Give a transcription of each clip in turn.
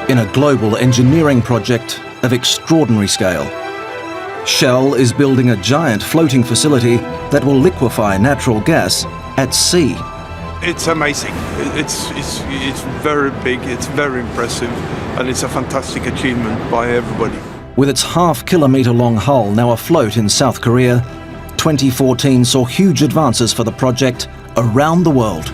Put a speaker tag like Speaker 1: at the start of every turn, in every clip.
Speaker 1: in a global engineering project of extraordinary scale. Shell is building a giant floating facility that will liquefy natural gas at sea.
Speaker 2: It's amazing. It's very big, it's very impressive, and it's a fantastic achievement by everybody.
Speaker 1: With its half-kilometre-long hull now afloat in South Korea, 2014 saw huge advances for the project around the world.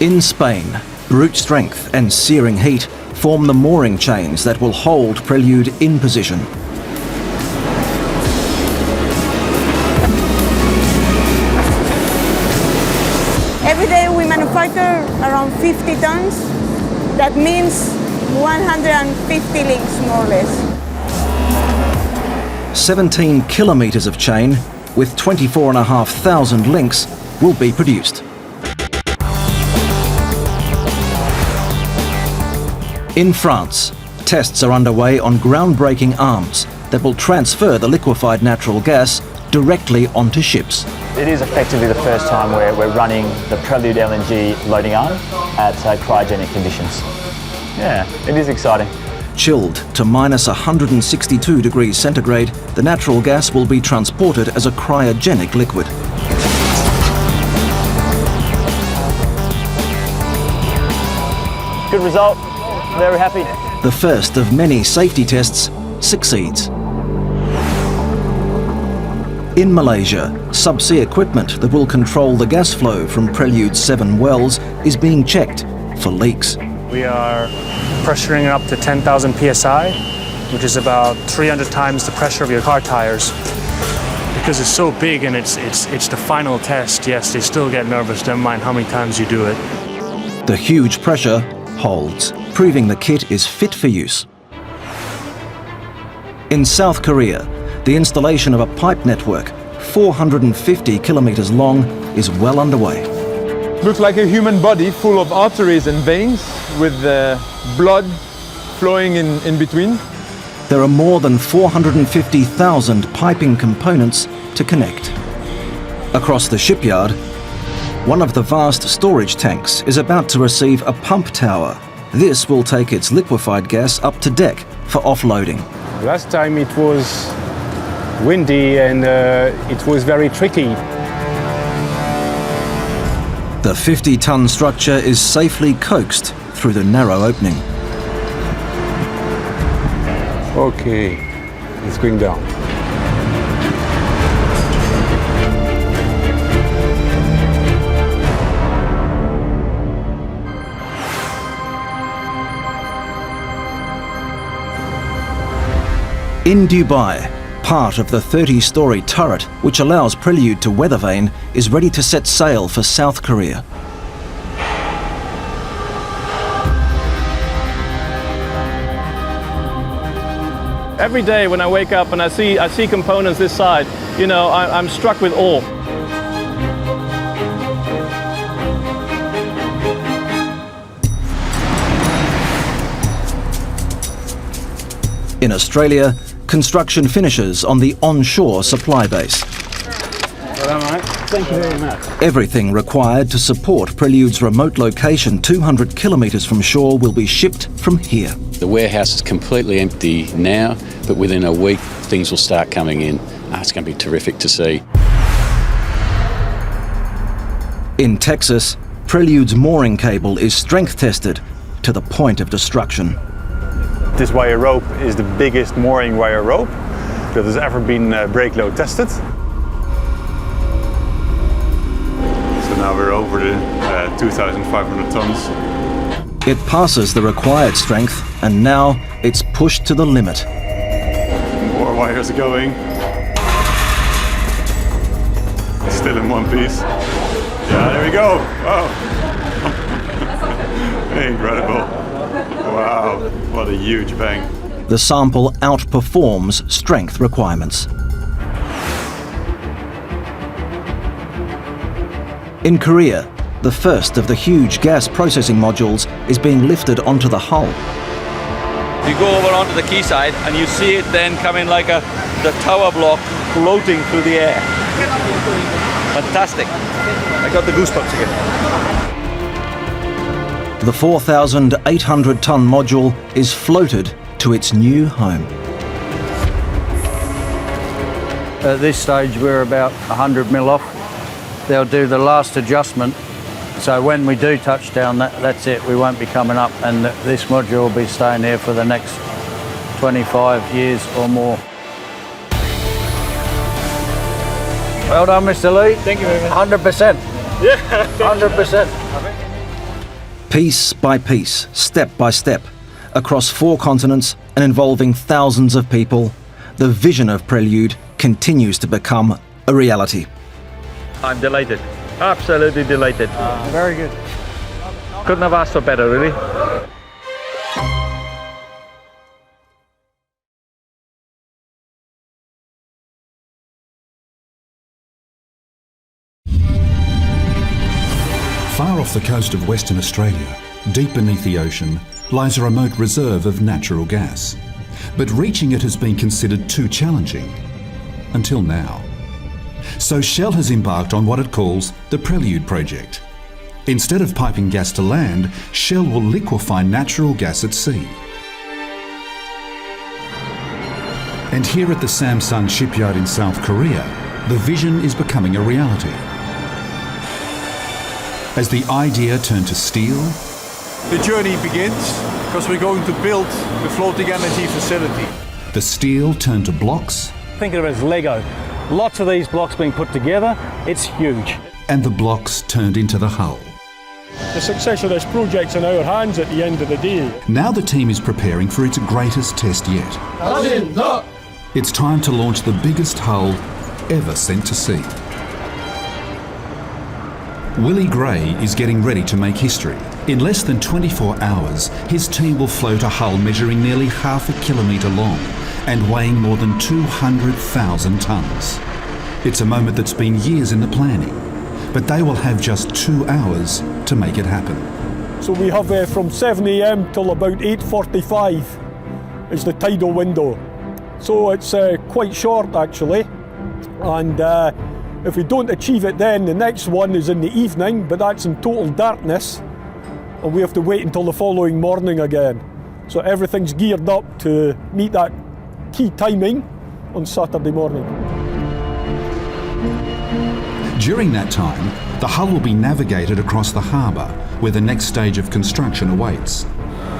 Speaker 1: In Spain, brute strength and searing heat form the mooring chains that will hold Prelude in position.
Speaker 3: Every day we manufacture around 50 tons. That means 150 links, more or less.
Speaker 1: 17 kilometres of chain with 24,500 links will be produced. In France, tests are underway on groundbreaking arms that will transfer the liquefied natural gas directly onto ships.
Speaker 4: It is effectively the first time we're running the Prelude LNG loading arm at cryogenic conditions. Yeah, it is exciting.
Speaker 1: Chilled to minus 162 degrees centigrade, the natural gas will be transported as a cryogenic liquid.
Speaker 4: Good result. Very happy.
Speaker 1: The first of many safety tests succeeds. In Malaysia, subsea equipment that will control the gas flow from Prelude's 7 wells is being checked for leaks.
Speaker 5: We are pressuring up to 10,000 psi, which is about 300 times the pressure of your car tires. Because it's so big and it's the final test, yes, they still get nervous, never mind how many times you do it.
Speaker 1: The huge pressure holds, proving the kit is fit for use. In South Korea, the installation of a pipe network 450 kilometers long is well underway.
Speaker 6: Looks like a human body full of arteries and veins with blood flowing in between.
Speaker 1: There are more than 450,000 piping components to connect. Across the shipyard, one of the vast storage tanks is about to receive a pump tower. This will take its liquefied gas up to deck for offloading.
Speaker 7: Last time it was windy and it was very tricky.
Speaker 1: The 50-ton structure is safely coaxed through the narrow opening.
Speaker 7: Okay, it's going down.
Speaker 1: In Dubai, part of the 30-story turret, which allows Prelude to weather vane, is ready to set sail for South Korea.
Speaker 8: Every day when I wake up and I see components this side, you know, I'm struck with awe.
Speaker 1: In Australia, construction finishes on the onshore supply base.
Speaker 7: Well done, mate. Thank you very much.
Speaker 1: Everything required to support Prelude's remote location 200 kilometres from shore will be shipped from here.
Speaker 9: The warehouse is completely empty now, but within a week things will start coming in. It's going to be terrific to see.
Speaker 1: In Texas, Prelude's mooring cable is strength tested to the point of destruction.
Speaker 10: This wire rope is the biggest mooring wire rope that has ever been brake load tested. So now we're over the 2,500 tons.
Speaker 1: It passes the required strength and now it's pushed to the limit.
Speaker 10: More wires are going. It's still in one piece. Yeah, there we go. Wow. Incredible. Wow, what a huge bang.
Speaker 1: The sample outperforms strength requirements. In Korea, the first of the huge gas processing modules is being lifted onto the hull.
Speaker 8: You go over onto the quayside and you see it then coming like the tower block floating through the air. Fantastic. I got the goosebumps again.
Speaker 1: The 4,800-ton module is floated to its new home.
Speaker 11: At this stage we're about 100 mil off. They'll do the last adjustment, so when we do touch down, that's it, we won't be coming up, and this module will be staying here for the next 25 years or more. Well done, Mr. Lee.
Speaker 8: Thank you very much.
Speaker 11: 100%.
Speaker 8: Yeah.
Speaker 11: 100%.
Speaker 1: Piece by piece, step by step, across 4 continents and involving thousands of people, the vision of Prelude continues to become a reality.
Speaker 8: I'm delighted. Absolutely delighted.
Speaker 11: Very good.
Speaker 8: Couldn't have asked for better, really.
Speaker 12: Far off the coast of Western Australia, deep beneath the ocean, lies a remote reserve of natural gas. But reaching it has been considered too challenging. Until now. So Shell has embarked on what it calls the Prelude project. Instead of piping gas to land, Shell will liquefy natural gas at sea. And here at the Samsung shipyard in South Korea, the vision is becoming a reality. As the idea turned to steel,
Speaker 2: The journey begins because we're going to build the floating energy facility.
Speaker 12: the steel turned to blocks,
Speaker 7: Think of it as Lego. Lots of these blocks being put together. It's huge.
Speaker 12: and the blocks turned into the hull.
Speaker 5: The success of this project's in our hands at the end of the day.
Speaker 12: Now the team is preparing for its greatest test yet. It's time to launch the biggest hull ever sent to sea. Willie Gray is getting ready to make history. In less than 24 hours, his team will float a hull measuring nearly half a kilometre long and weighing more than 200,000 tonnes. It's a moment that's been years in the planning, but they will have just 2 hours to make it happen.
Speaker 5: So we have from 7 a.m. till about 8:45 is the tidal window. So it's quite short actually, and if we don't achieve it then, the next one is in the evening, but that's in total darkness, and we have to wait until the following morning again. So everything's geared up to meet that key timing on Saturday morning.
Speaker 12: During that time, the hull will be navigated across the harbour, where the next stage of construction awaits.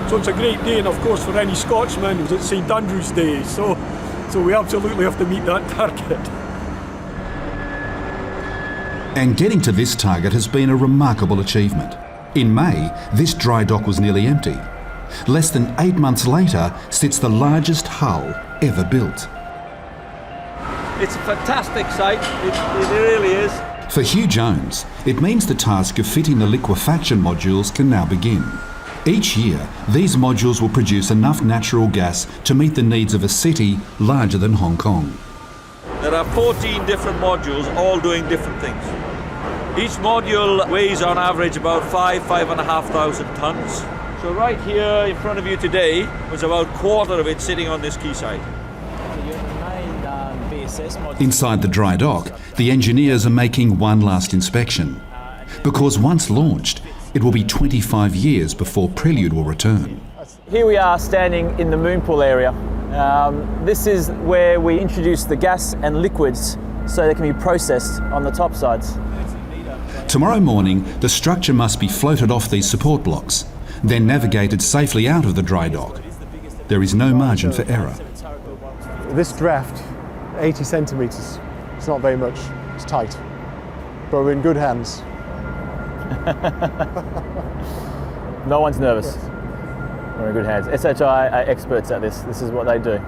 Speaker 5: So it's a great day, and of course for any Scotsman, it's St Andrew's Day, so we absolutely have to meet that target.
Speaker 12: And getting to this target has been a remarkable achievement. In May, this dry dock was nearly empty. Less than 8 months later sits the largest hull ever built.
Speaker 8: It's a fantastic site. It really is.
Speaker 12: For Hugh Jones, it means the task of fitting the liquefaction modules can now begin. Each year, these modules will produce enough natural gas to meet the needs of a city larger than Hong Kong.
Speaker 8: There are 14 different modules, all doing different things. Each module weighs on average about 5,500 tons. So right here in front of you today was about a quarter of it sitting on this quayside.
Speaker 12: Inside the dry dock, the engineers are making one last inspection. Because once launched, it will be 25 years before Prelude will return.
Speaker 4: Here we are standing in the moon pool area. This is where we introduce the gas and liquids so they can be processed on the top sides.
Speaker 12: Tomorrow morning, the structure must be floated off these support blocks, then navigated safely out of the dry dock. There is no margin for error.
Speaker 6: This draft, 80 centimetres, it's not very much, it's tight, but we're in good hands.
Speaker 4: No one's nervous. We're in good hands. SHI are experts at this. This is what they do.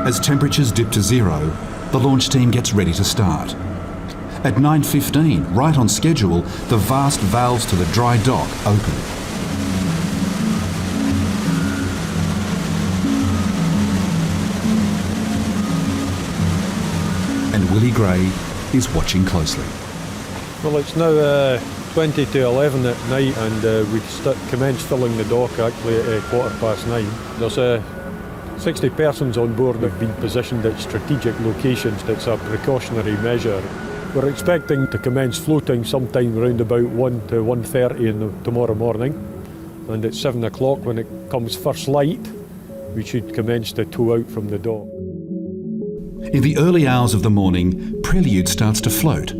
Speaker 12: As temperatures dip to zero, the launch team gets ready to start. At 9:15, right on schedule, the vast valves to the dry dock open. And Willie Gray is watching closely.
Speaker 5: Well, it's now
Speaker 13: 20 to 11 at night, and we commenced filling the dock actually at 9:15. There's 60 persons on board that have been positioned at strategic locations. That's a precautionary measure. We're expecting to commence floating sometime around about 1 to 1:30 tomorrow morning, and at 7 o'clock when it comes first light, we should commence to tow out from the dock.
Speaker 12: In the early hours of the morning, Prelude starts to float.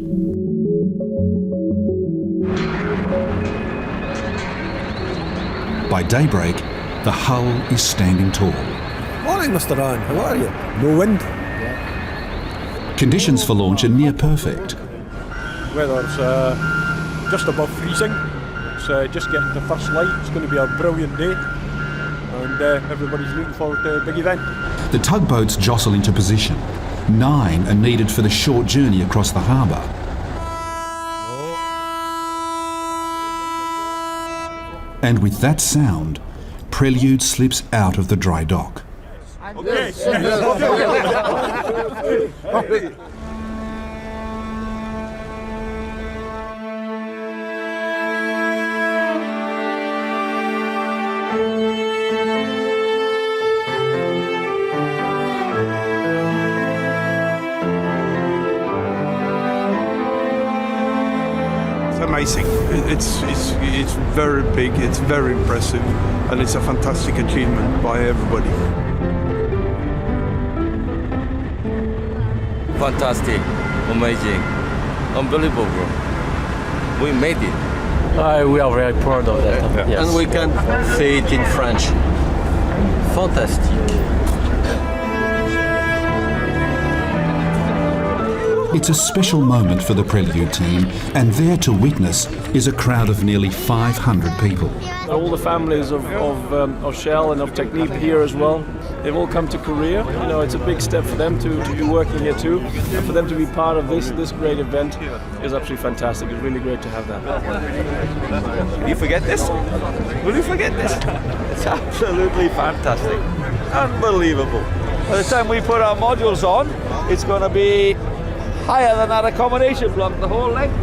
Speaker 12: By daybreak, the hull is standing tall.
Speaker 14: Morning, Mr. Ann. How are you? No wind?
Speaker 12: Conditions for launch are near perfect.
Speaker 13: Weather's just above freezing. It's just getting the first light. It's going to be a brilliant day, and everybody's looking forward to a big event.
Speaker 12: The tugboats jostle into position. 9 are needed for the short journey across the harbour. And with that sound, Prelude slips out of the dry dock.
Speaker 13: Okay.
Speaker 2: Amazing. It's very big, it's very impressive, and it's a fantastic achievement by everybody.
Speaker 15: Fantastic, amazing, unbelievable. We made it.
Speaker 4: We are very proud of that. Yes.
Speaker 15: And we can say it in French. Fantastic.
Speaker 12: It's a special moment for the Prelude team, and there to witness is a crowd of nearly 500 people.
Speaker 16: All the families of Shell and of Technip here as well. They've all come to Korea. You know, it's a big step for them to be working here too, and for them to be part of this great event is absolutely fantastic. It's really great to have that.
Speaker 8: You forget this? Will you forget this? It's absolutely fantastic. Unbelievable. By the time we put our modules on, it's going to be higher than our accommodation block, the whole length.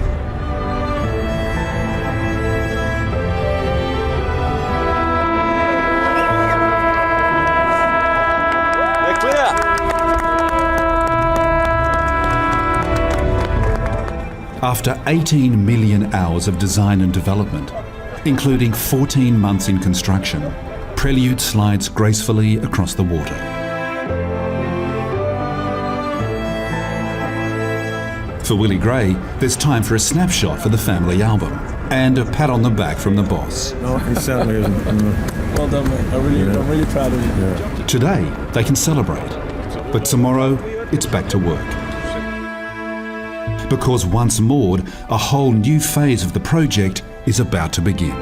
Speaker 8: They're clear.
Speaker 12: After 18 million hours of design and development, including 14 months in construction, Prelude slides gracefully across the water. For Willie Gray, there's time for a snapshot for the family album and a pat on the back from the boss.
Speaker 14: No, it certainly isn't.
Speaker 16: Well done, mate. I'm really proud of you.
Speaker 14: Yeah.
Speaker 12: Today, they can celebrate, but tomorrow, it's back to work. Because once moored, a whole new phase of the project is about to begin.